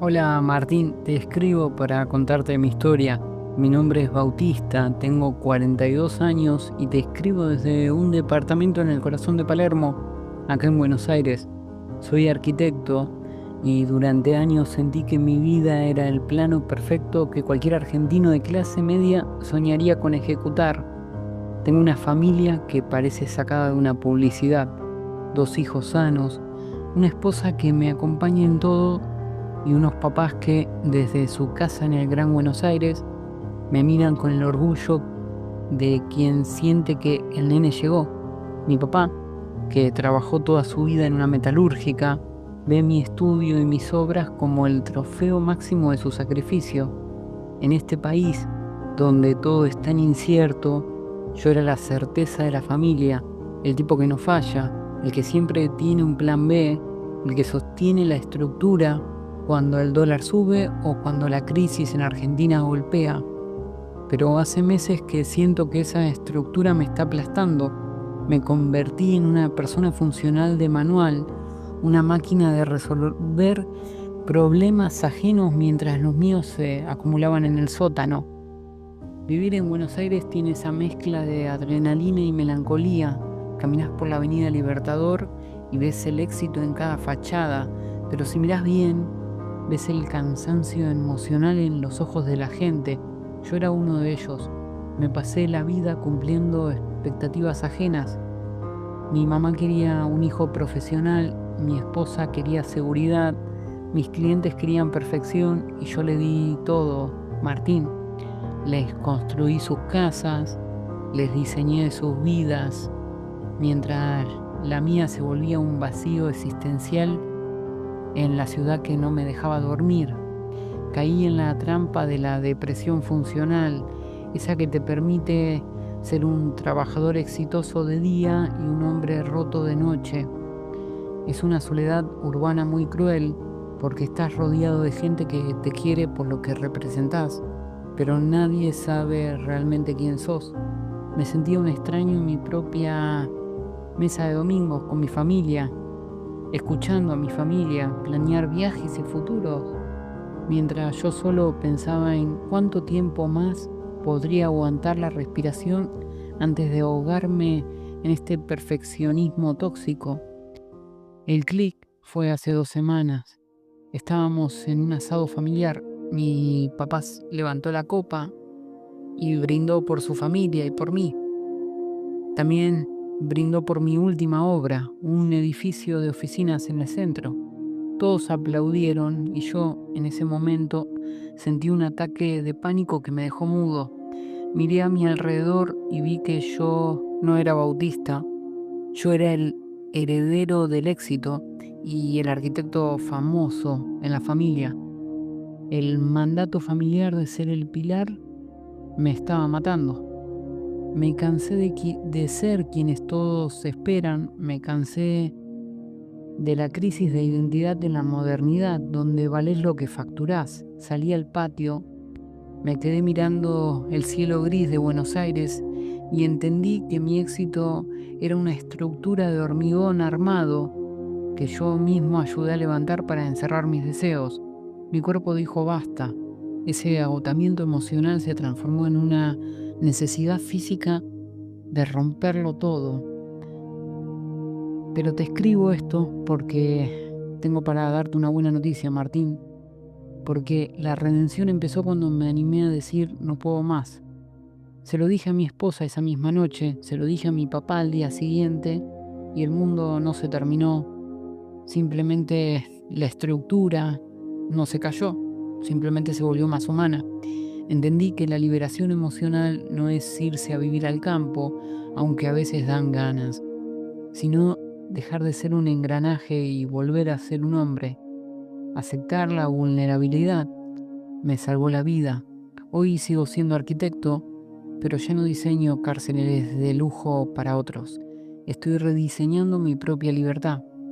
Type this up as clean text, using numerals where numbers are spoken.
Hola Martín, te escribo para contarte mi historia. Mi nombre es Bautista, tengo 42 años y te escribo desde un departamento en el corazón de Palermo, acá en Buenos Aires. Soy arquitecto y durante años sentí que mi vida era el plano perfecto que cualquier argentino de clase media soñaría con ejecutar. Tengo una familia que parece sacada de una publicidad, dos hijos sanos, una esposa que me acompaña en todo y unos papás que desde su casa en el Gran Buenos Aires me miran con el orgullo de quien siente que el nene llegó. Mi papá, que trabajó toda su vida en una metalúrgica, ve mi estudio y mis obras como el trofeo máximo de su sacrificio. En este país, donde todo es tan incierto, yo era la certeza de la familia, el tipo que no falla, el que siempre tiene un plan B, el que sostiene la estructura cuando el dólar sube o cuando la crisis en Argentina golpea. Pero hace meses que siento que esa estructura me está aplastando. Me convertí en una persona funcional de manual, una máquina de resolver problemas ajenos mientras los míos se acumulaban en el sótano. Vivir en Buenos Aires tiene esa mezcla de adrenalina y melancolía. Caminas por la Avenida Libertador y ves el éxito en cada fachada, pero si miras bien, ves el cansancio emocional en los ojos de la gente. Yo era uno de ellos. Me pasé la vida cumpliendo expectativas ajenas. Mi mamá quería un hijo profesional, mi esposa quería seguridad, mis clientes querían perfección y yo le di todo, Martín. Les construí sus casas, les diseñé sus vidas, mientras la mía se volvía un vacío existencial en la ciudad que no me dejaba dormir. Caí en la trampa de la depresión funcional, esa que te permite ser un trabajador exitoso de día y un hombre roto de noche. Es una soledad urbana muy cruel porque estás rodeado de gente que te quiere por lo que representás, pero nadie sabe realmente quién sos. Me sentía un extraño en mi propia mesa de domingos con mi familia, escuchando a mi familia planear viajes y futuros, mientras yo solo pensaba en cuánto tiempo más podría aguantar la respiración antes de ahogarme en este perfeccionismo tóxico. El clic fue hace 2 semanas. Estábamos en un asado familiar. Mi papá levantó la copa y brindó por su familia y por mí. También brindó por mi última obra, un edificio de oficinas en el centro. Todos aplaudieron y yo, en ese momento, sentí un ataque de pánico que me dejó mudo. Miré a mi alrededor y vi que yo no era Bautista, yo era el heredero del éxito y el arquitecto famoso en la familia. El mandato familiar de ser el pilar me estaba matando. Me cansé de ser quienes todos esperan, me cansé de la crisis de identidad de la modernidad, donde valés lo que facturás. Salí al patio, me quedé mirando el cielo gris de Buenos Aires y entendí que mi éxito era una estructura de hormigón armado que yo mismo ayudé a levantar para encerrar mis deseos. Mi cuerpo dijo basta. Ese agotamiento emocional se transformó en una necesidad física de romperlo todo. Pero te escribo esto porque tengo para darte una buena noticia, Martín. Porque la redención empezó cuando me animé a decir no puedo más. Se lo dije a mi esposa esa misma noche, se lo dije a mi papá al día siguiente y el mundo no se terminó. Simplemente la estructura no se cayó, simplemente se volvió más humana. Entendí que la liberación emocional no es irse a vivir al campo, aunque a veces dan ganas, sino dejar de ser un engranaje y volver a ser un hombre. Aceptar la vulnerabilidad me salvó la vida. Hoy sigo siendo arquitecto, pero ya no diseño cárceles de lujo para otros. Estoy rediseñando mi propia libertad.